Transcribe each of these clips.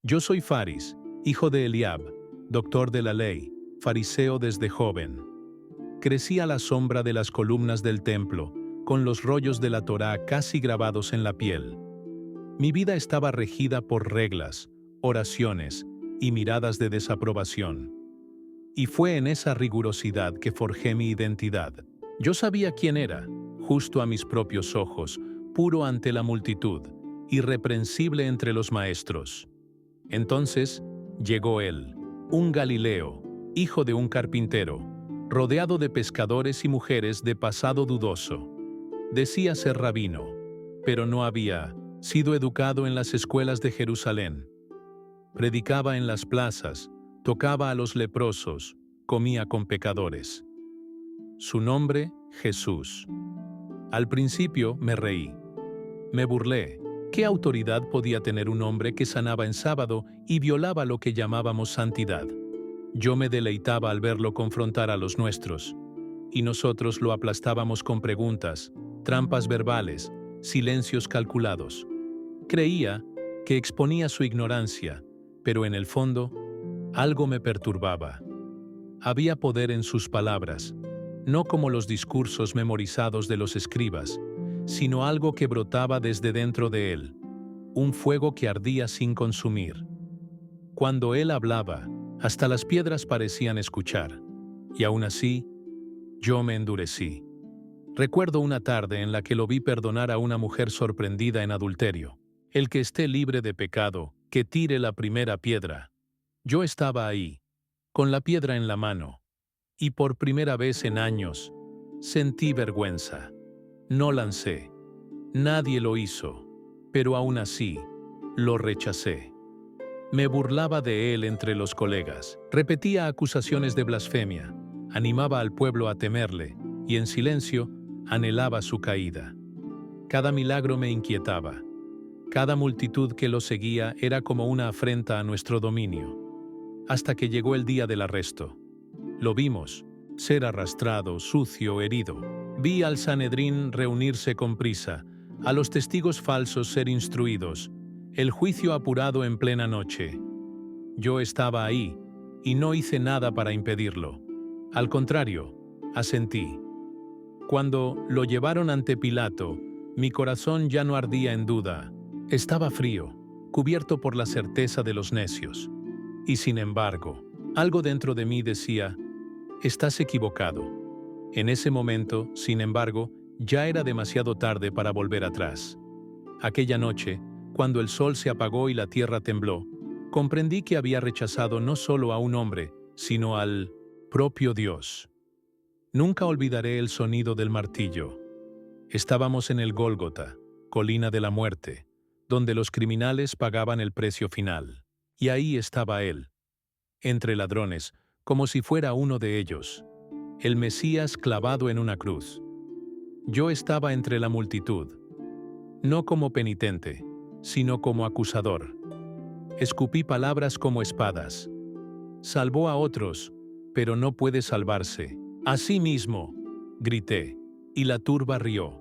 Yo soy Faris, hijo de Eliab, doctor de la ley, fariseo desde joven. Crecí a la sombra de las columnas del templo, con los rollos de la Torá casi grabados en la piel. Mi vida estaba regida por reglas, oraciones y miradas de desaprobación. Y fue en esa rigurosidad que forjé mi identidad. Yo sabía quién era, justo a mis propios ojos, puro ante la multitud, irreprensible entre los maestros. Entonces llegó él, un Galileo, hijo de un carpintero, rodeado de pescadores y mujeres de pasado dudoso. Decía ser rabino, pero no había sido educado en las escuelas de Jerusalén. Predicaba en las plazas, tocaba a los leprosos, comía con pecadores. Su nombre, Jesús. Al principio me reí. Me burlé. ¿Qué autoridad podía tener un hombre que sanaba en sábado y violaba lo que llamábamos santidad? Yo me deleitaba al verlo confrontar a los nuestros, y nosotros lo aplastábamos con preguntas, trampas verbales, silencios calculados. Creía que exponía su ignorancia, pero en el fondo, algo me perturbaba. Había poder en sus palabras, no como los discursos memorizados de los escribas, sino algo que brotaba desde dentro de él, un fuego que ardía sin consumir. Cuando él hablaba, hasta las piedras parecían escuchar, y aún así, yo me endurecí. Recuerdo una tarde en la que lo vi perdonar a una mujer sorprendida en adulterio. El que esté libre de pecado, que tire la primera piedra. Yo estaba ahí, con la piedra en la mano, y por primera vez en años, sentí vergüenza. No lancé. Nadie lo hizo, pero aún así, lo rechacé. Me burlaba de él entre los colegas, repetía acusaciones de blasfemia, animaba al pueblo a temerle, y en silencio, anhelaba su caída. Cada milagro me inquietaba. Cada multitud que lo seguía era como una afrenta a nuestro dominio. Hasta que llegó el día del arresto. Lo vimos, ser arrastrado, sucio, herido. Vi al Sanedrín reunirse con prisa, a los testigos falsos ser instruidos, el juicio apurado en plena noche. Yo estaba ahí, y no hice nada para impedirlo. Al contrario, asentí. Cuando lo llevaron ante Pilato, mi corazón ya no ardía en duda. Estaba frío, cubierto por la certeza de los necios. Y sin embargo, algo dentro de mí decía, estás equivocado. En ese momento, sin embargo, ya era demasiado tarde para volver atrás. Aquella noche, cuando el sol se apagó y la tierra tembló, comprendí que había rechazado no solo a un hombre, sino al propio Dios. Nunca olvidaré el sonido del martillo. Estábamos en el Gólgota, colina de la muerte, donde los criminales pagaban el precio final. Y ahí estaba él, entre ladrones, como si fuera uno de ellos, el Mesías clavado en una cruz. Yo estaba entre la multitud, no como penitente, sino como acusador. Escupí palabras como espadas. Salvó a otros, pero no puede salvarse. Así mismo, grité, y la turba rió.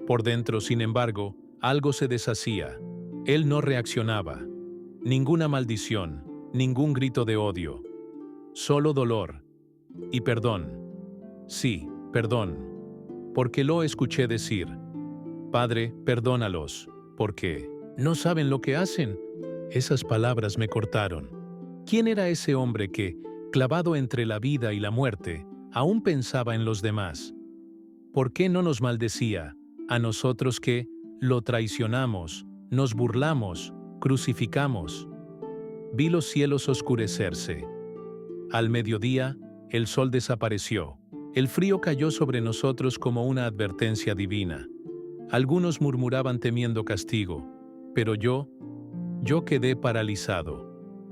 Por dentro, sin embargo, algo se deshacía. Él no reaccionaba. Ninguna maldición, ningún grito de odio. Solo dolor. Y perdón. Sí, perdón. Porque lo escuché decir, Padre, perdónalos, porque no saben lo que hacen. Esas palabras me cortaron. ¿Quién era ese hombre que, clavado entre la vida y la muerte, aún pensaba en los demás? ¿Por qué no nos maldecía, a nosotros que lo traicionamos, nos burlamos, crucificamos? Vi los cielos oscurecerse. Al mediodía, el sol desapareció. El frío cayó sobre nosotros como una advertencia divina. Algunos murmuraban temiendo castigo, pero yo quedé paralizado.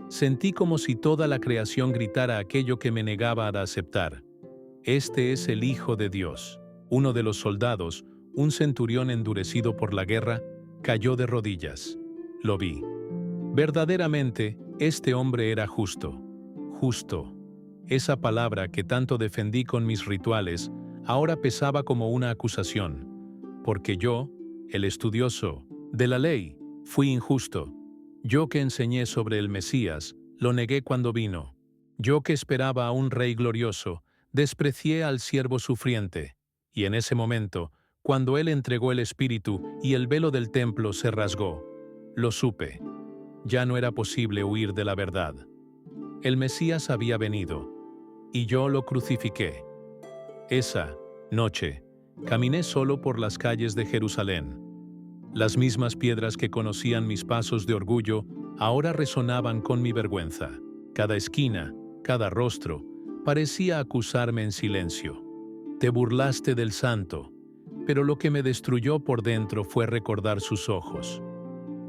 Sentí como si toda la creación gritara aquello que me negaba a aceptar. Este es el Hijo de Dios. Uno de los soldados, un centurión endurecido por la guerra, cayó de rodillas. Lo vi. Verdaderamente, este hombre era justo. Justo. Esa palabra que tanto defendí con mis rituales, ahora pesaba como una acusación. Porque yo, el estudioso de la ley, fui injusto. Yo que enseñé sobre el Mesías, lo negué cuando vino. Yo que esperaba a un rey glorioso, desprecié al siervo sufriente. Y en ese momento, cuando él entregó el Espíritu y el velo del templo se rasgó, lo supe. Ya no era posible huir de la verdad. El Mesías había venido, y yo lo crucifiqué. Esa noche, caminé solo por las calles de Jerusalén. Las mismas piedras que conocían mis pasos de orgullo ahora resonaban con mi vergüenza. Cada esquina, cada rostro, parecía acusarme en silencio. Te burlaste del santo, pero lo que me destruyó por dentro fue recordar sus ojos.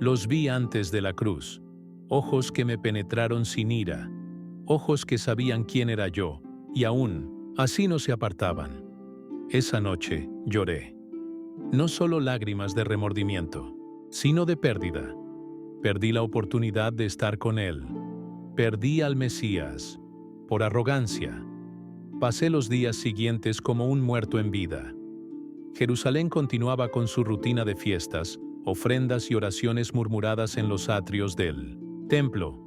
Los vi antes de la cruz, ojos que me penetraron sin ira, ojos que sabían quién era yo, y aún, así no se apartaban. Esa noche lloré. No solo lágrimas de remordimiento, sino de pérdida. Perdí la oportunidad de estar con él. Perdí al Mesías. Por arrogancia. Pasé los días siguientes como un muerto en vida. Jerusalén continuaba con su rutina de fiestas, ofrendas y oraciones murmuradas en los atrios del templo,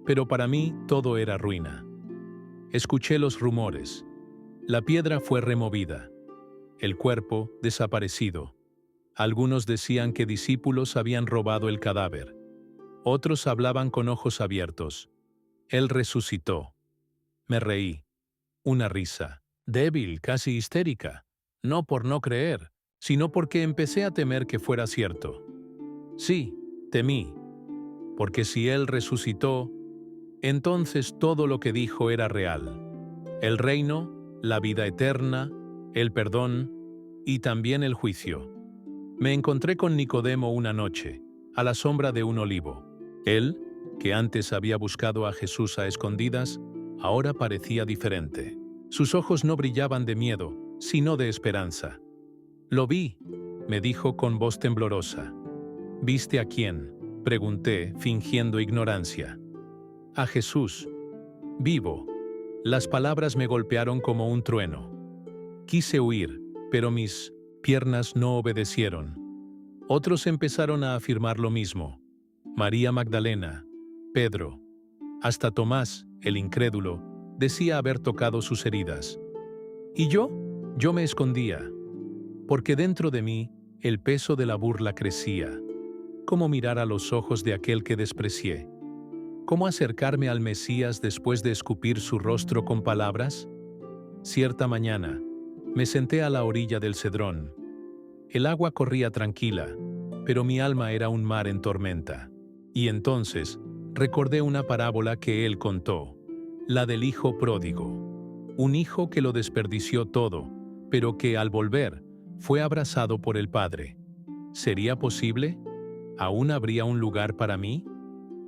pero para mí todo era ruina. Escuché los rumores. La piedra fue removida. El cuerpo desaparecido. Algunos decían que discípulos habían robado el cadáver. Otros hablaban con ojos abiertos. Él resucitó. Me reí. Una risa, débil, casi histérica. No por no creer, sino porque empecé a temer que fuera cierto. Sí, temí, porque si Él resucitó, entonces todo lo que dijo era real. El reino, la vida eterna, el perdón y también el juicio. Me encontré con Nicodemo una noche, a la sombra de un olivo. Él, que antes había buscado a Jesús a escondidas, ahora parecía diferente. Sus ojos no brillaban de miedo, sino de esperanza. «Lo vi», me dijo con voz temblorosa. «¿Viste a quién?», pregunté, fingiendo ignorancia. «A Jesús. Vivo». Las palabras me golpearon como un trueno. Quise huir, pero mis piernas no obedecieron. Otros empezaron a afirmar lo mismo. María Magdalena, Pedro, hasta Tomás, el incrédulo, decía haber tocado sus heridas. ¿Y yo me escondía, porque dentro de mí el peso de la burla crecía. ¿Cómo mirar a los ojos de aquel que desprecié? ¿Cómo acercarme al Mesías después de escupir su rostro con palabras? Cierta mañana, me senté a la orilla del Cedrón. El agua corría tranquila, pero mi alma era un mar en tormenta. Y entonces recordé una parábola que él contó, la del hijo pródigo. Un hijo que lo desperdició todo, pero que al volver fue abrazado por el padre. ¿Sería posible? ¿Aún habría un lugar para mí?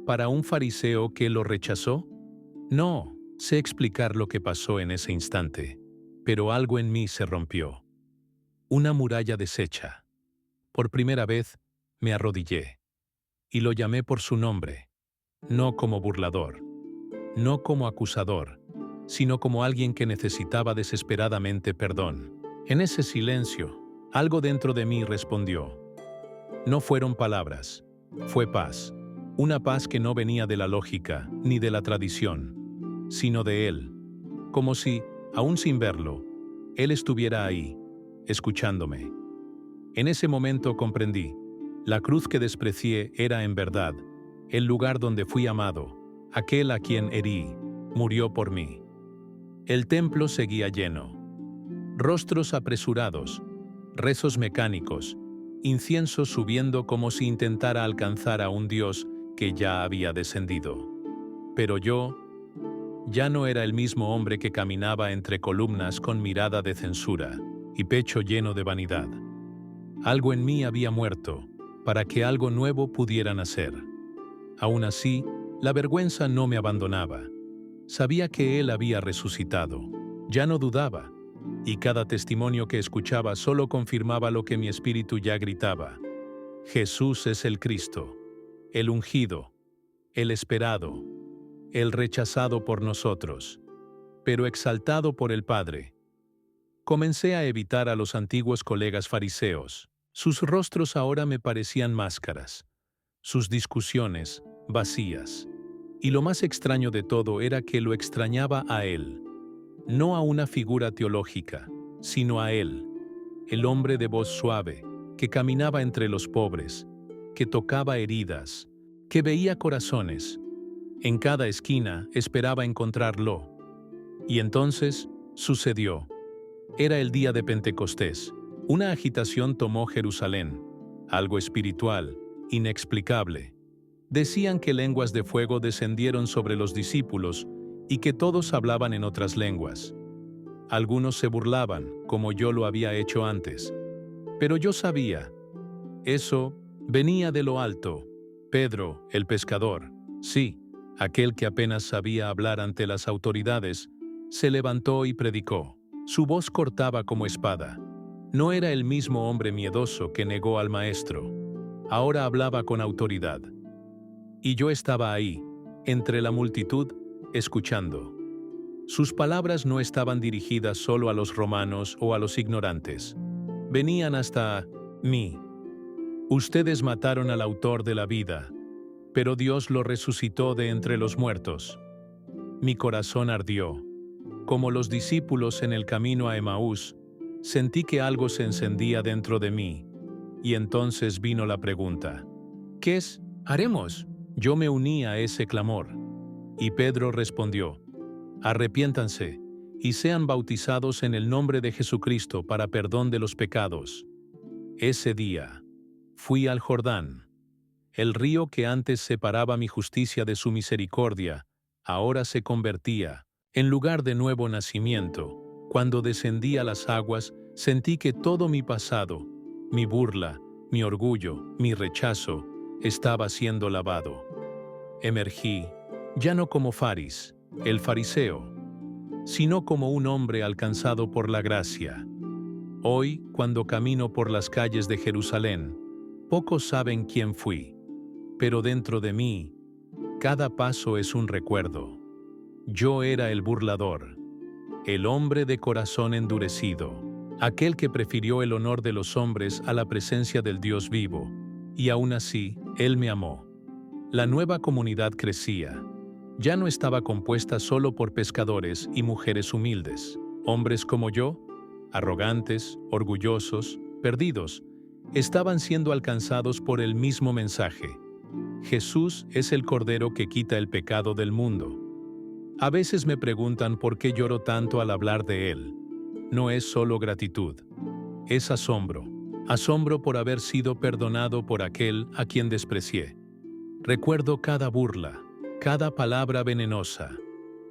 ¿Para un fariseo que lo rechazó? No, sé explicar lo que pasó en ese instante, pero algo en mí se rompió. Una muralla deshecha. Por primera vez, me arrodillé, y lo llamé por su nombre, no como burlador, no como acusador, sino como alguien que necesitaba desesperadamente perdón. En ese silencio, algo dentro de mí respondió. No fueron palabras, fue paz. Una paz que no venía de la lógica ni de la tradición, sino de él. Como si, aún sin verlo, él estuviera ahí, escuchándome. En ese momento comprendí. La cruz que desprecié era en verdad el lugar donde fui amado. Aquel a quien herí, murió por mí. El templo seguía lleno. Rostros apresurados, rezos mecánicos, incienso subiendo como si intentara alcanzar a un Dios que ya había descendido. Pero yo ya no era el mismo hombre que caminaba entre columnas con mirada de censura y pecho lleno de vanidad. Algo en mí había muerto, para que algo nuevo pudiera nacer. Aún así, la vergüenza no me abandonaba. Sabía que Él había resucitado. Ya no dudaba, y cada testimonio que escuchaba solo confirmaba lo que mi espíritu ya gritaba. Jesús es el Cristo, el ungido, el esperado, el rechazado por nosotros, pero exaltado por el Padre. Comencé a evitar a los antiguos colegas fariseos. Sus rostros ahora me parecían máscaras. Sus discusiones, vacías. Y lo más extraño de todo era que lo extrañaba a él, no a una figura teológica, sino a él, el hombre de voz suave, que caminaba entre los pobres, que tocaba heridas, que veía corazones. En cada esquina esperaba encontrarlo. Y entonces sucedió. Era el día de Pentecostés. Una agitación tomó Jerusalén, algo espiritual, inexplicable. Decían que lenguas de fuego descendieron sobre los discípulos y que todos hablaban en otras lenguas. Algunos se burlaban, como yo lo había hecho antes. Pero yo sabía. Eso venía de lo alto. Pedro, el pescador, sí, aquel que apenas sabía hablar ante las autoridades, se levantó y predicó. Su voz cortaba como espada. No era el mismo hombre miedoso que negó al maestro. Ahora hablaba con autoridad. Y yo estaba ahí, entre la multitud, escuchando. Sus palabras no estaban dirigidas solo a los romanos o a los ignorantes. Venían hasta mí. Ustedes mataron al autor de la vida, pero Dios lo resucitó de entre los muertos. Mi corazón ardió. Como los discípulos en el camino a Emaús, sentí que algo se encendía dentro de mí. Y entonces vino la pregunta: ¿qué haremos? Yo me uní a ese clamor. Y Pedro respondió: arrepiéntanse y sean bautizados en el nombre de Jesucristo para perdón de los pecados. Ese día fui al Jordán. El río que antes separaba mi justicia de su misericordia, ahora se convertía en lugar de nuevo nacimiento. Cuando descendí a las aguas, sentí que todo mi pasado, mi burla, mi orgullo, mi rechazo, estaba siendo lavado. Emergí, ya no como el fariseo, sino como un hombre alcanzado por la gracia. Hoy, cuando camino por las calles de Jerusalén, pocos saben quién fui, pero dentro de mí, cada paso es un recuerdo. Yo era el burlador, el hombre de corazón endurecido, aquel que prefirió el honor de los hombres a la presencia del Dios vivo, y aún así, Él me amó. La nueva comunidad crecía. Ya no estaba compuesta solo por pescadores y mujeres humildes. Hombres como yo, arrogantes, orgullosos, perdidos, estaban siendo alcanzados por el mismo mensaje. Jesús es el Cordero que quita el pecado del mundo. A veces me preguntan por qué lloro tanto al hablar de Él. No es solo gratitud, es asombro. Asombro por haber sido perdonado por aquel a quien desprecié. Recuerdo cada burla, cada palabra venenosa,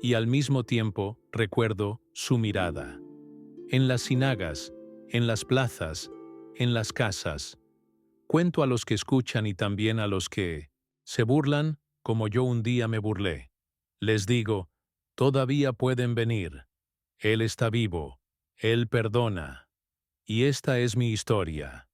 y al mismo tiempo recuerdo su mirada. En las sinagas, en las plazas, en las casas, cuento a los que escuchan y también a los que se burlan como yo un día me burlé. Les digo, todavía pueden venir. Él está vivo, Él perdona. Y esta es mi historia.